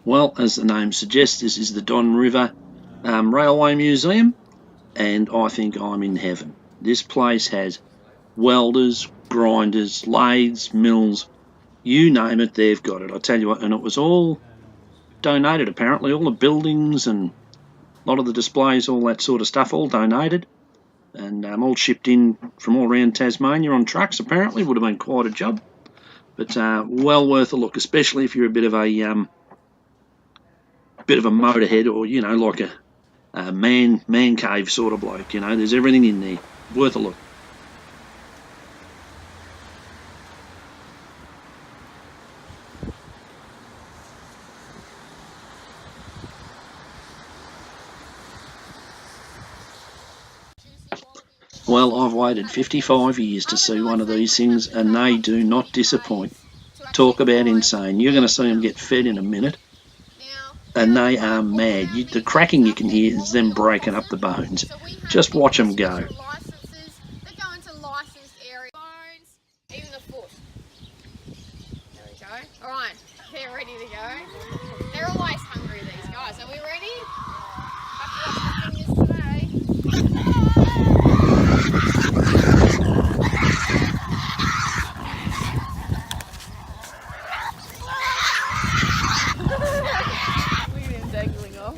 Well, as the name suggests, this is the Don River Railway Museum, and I think I'm in heaven. This place has welders, grinders, lathes, mills, you name it, they've got it. I tell you what, and it was all donated apparently, all the buildings and a lot of the displays, all that sort of stuff, all donated and all shipped in from all around Tasmania on trucks apparently. Would have been quite a job, but well worth a look, especially if you're a bit of a motorhead or, like a man cave sort of bloke. There's everything in there. Worth a look. Well, I've waited 55 years to see one of these things, and they do not disappoint. Talk about insane. You're going to see them get fed in a minute, and they are mad. The cracking you can hear is them breaking up the bones. Just watch them go. Even the foot. There we go. Alright, they're ready to go. They're always hungry, these guys. Are we ready? Have to watch the fingers today. Look at him dangling off.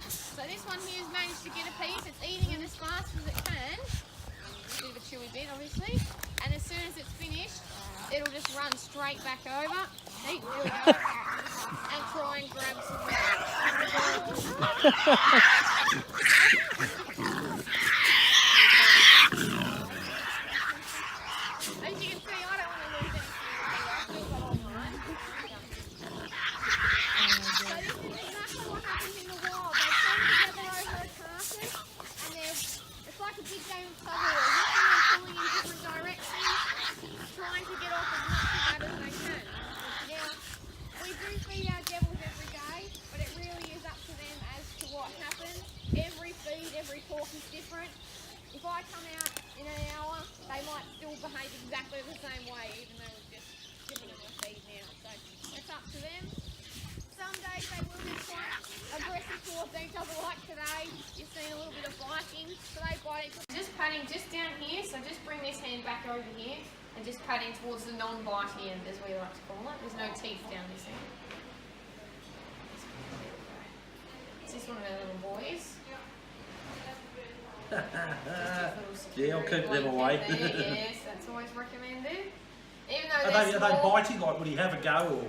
So this one here has managed to get a piece. It's eating it as fast as it can. A bit of a chewy bit, obviously. And as soon as it's finished, it'll just run straight back over. Eat, there we go. And try and grab some As you can see, I don't want to lose anything. So this is exactly what happens in the wild. They come together over a carcass, and it's like a big game of tug of war, pulling in different directions, trying to get off as much of that as they can. Now, we do feed our devils every day, but it really is up to them as to what happens. Every feed, every pork is different. If I come out in an hour, they might still behave exactly the same way, even though we've just given them a feed now. So it's up to them. Some days they will be quite aggressive towards each other, like today. You've seen a little bit of biting, so they bite each other. Just patting just down here, so just bring this hand back over here and just patting towards the non-bitey end, as we like to call it. There's no teeth down this end. Is this one of our little boys? Yeah, I'll keep them away. Yes, that's always recommended. Even though Are they biting? Like, would he have a go? Or?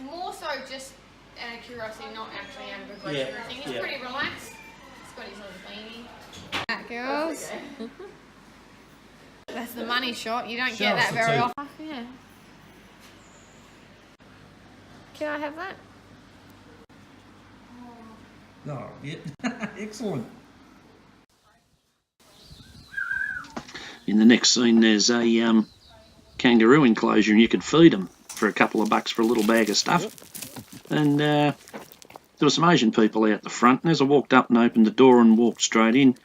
More so just out of curiosity, not actually out of aggression or anything. He's pretty relaxed. He's got his little beanie. That, girls. Okay. That's the money shot. You don't get that very often. Yeah. Can I have that? No, yeah. Excellent. In the next scene, there's a kangaroo enclosure, and you could feed them for a couple of bucks for a little bag of stuff. Yep. And there were some Asian people out the front, and as I walked up and opened the door and walked straight in,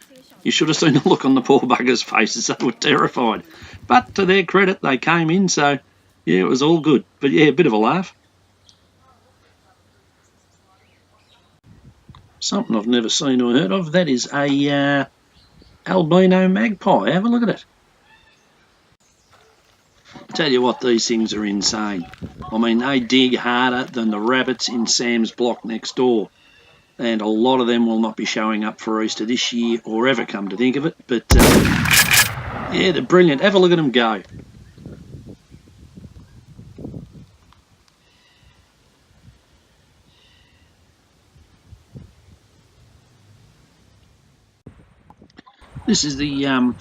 you should have seen the look on the poor buggers' faces. They were terrified. But to their credit, they came in, so yeah, it was all good. But yeah, a bit of a laugh. Something I've never seen or heard of. That is a albino magpie. Have a look at it. Tell you what, these things are insane. I mean, they dig harder than the rabbits in Sam's block next door. And a lot of them will not be showing up for Easter this year or ever, come to think of it. But yeah, they're brilliant. Have a look at them go. This is the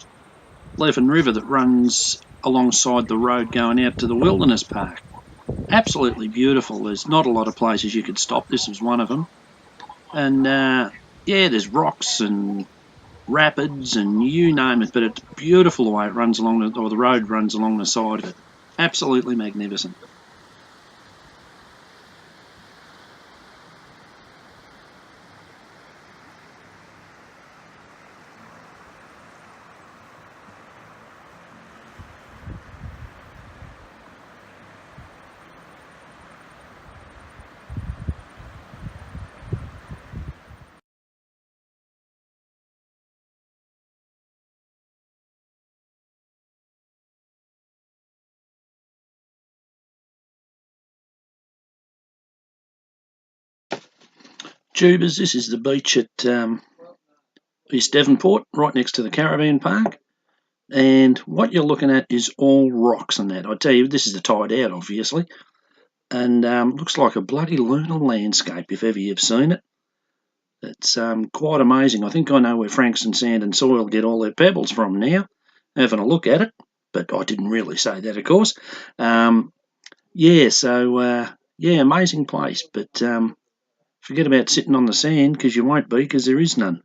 Leven River that runs alongside the road going out to the Wilderness Park. Absolutely beautiful. There's not a lot of places you could stop. This was one of them. And yeah, there's rocks and rapids and you name it, but it's beautiful the way it runs along, or the road runs along the side of it. Absolutely magnificent. Tubers, this is the beach at East Devonport, right next to the caravan park. And what you're looking at is all rocks and that. I tell you, this is the tide out, obviously. And looks like a bloody lunar landscape if ever you've seen it. It's quite amazing. I think I know where Frankston Sand and Soil get all their pebbles from now, having a look at it. But I didn't really say that, of course. Yeah, amazing place. But forget about sitting on the sand, because you won't be, because there is none.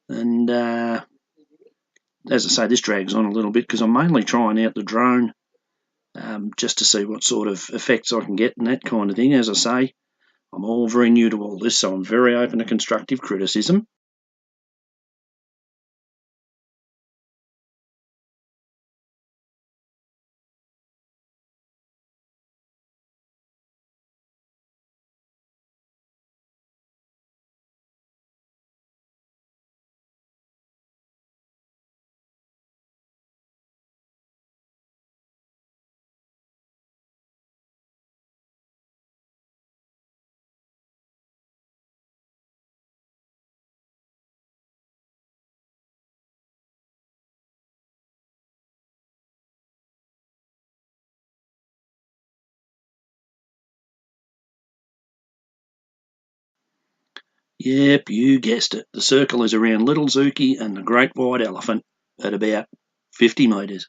And as I say, this drags on a little bit because I'm mainly trying out the drone just to see what sort of effects I can get and that kind of thing. As I say, I'm all very new to all this, so I'm very open to constructive criticism. Yep, you guessed it. The circle is around Little Zuki and the Great White Elephant at about 50 metres.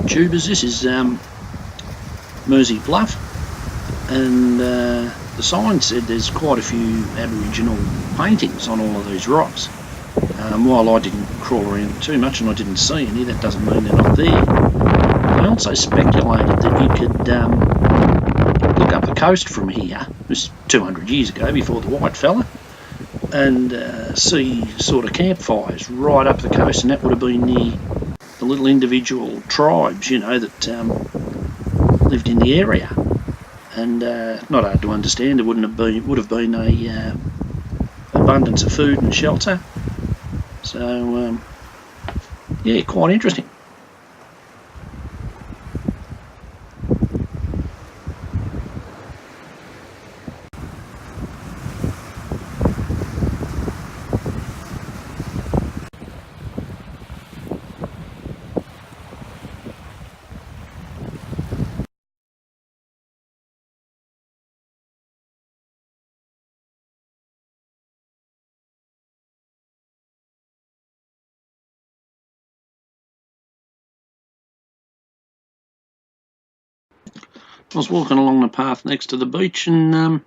Tubers, this is Mersey Bluff, and the sign said there's quite a few Aboriginal paintings on all of these rocks. While I didn't crawl around too much and I didn't see any, that doesn't mean they're not there. I also speculated that you could look up the coast from here, this was 200 years ago before the white fella, and see sort of campfires right up the coast, and that would have been the little individual tribes, that lived in the area. And not hard to understand. There would have been a abundance of food and shelter. So yeah, quite interesting. I was walking along the path next to the beach and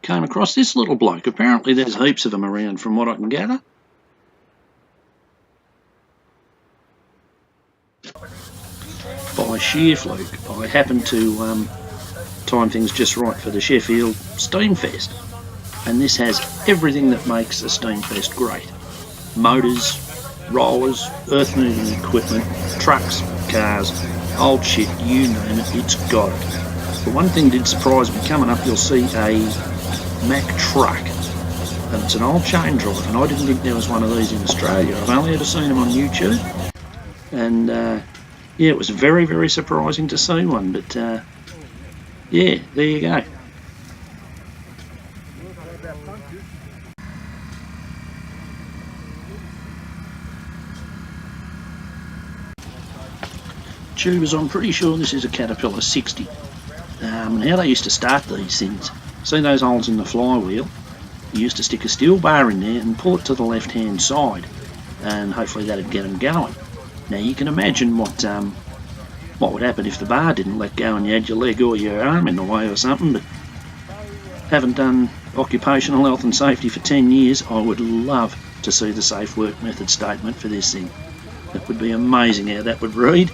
came across this little bloke. Apparently there's heaps of them around from what I can gather. By sheer fluke, I happened to time things just right for the Sheffield Steamfest. And this has everything that makes a Steamfest great. Motors, rollers, earth-moving equipment, trucks, cars, old shit, you name it, it's got it. But one thing did surprise me. Coming up, you'll see a Mack truck, and it's an old chain drive, and I didn't think there was one of these in Australia. I've only ever seen them on YouTube, and yeah, it was very, very surprising to see one, but yeah, there you go. Tubers, I'm pretty sure this is a Caterpillar 60. And how they used to start these things, see those holes in the flywheel? You used to stick a steel bar in there and pull it to the left hand side, and hopefully that'd get them going. Now you can imagine what what would happen if the bar didn't let go and you had your leg or your arm in the way or something, but having done occupational health and safety for 10 years, I would love to see the safe work method statement for this thing. It would be amazing how that would read.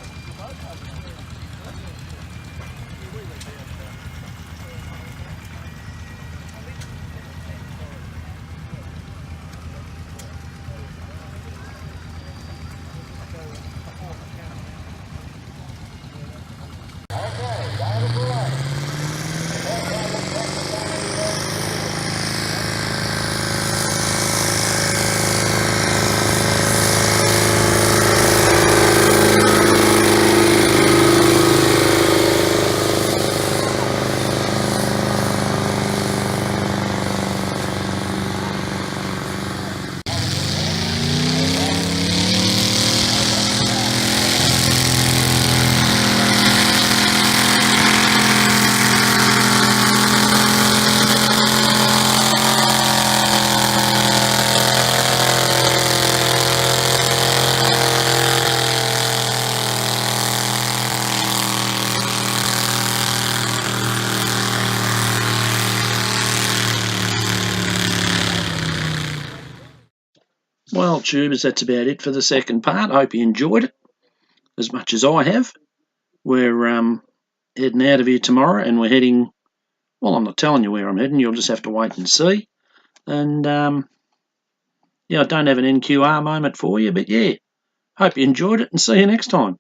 Well, tubers, that's about it for the second part. I hope you enjoyed it as much as I have. We're heading out of here tomorrow, and we're heading, well, I'm not telling you where I'm heading, you'll just have to wait and see. And yeah, I don't have an NQR moment for you, but yeah, hope you enjoyed it, and see you next time.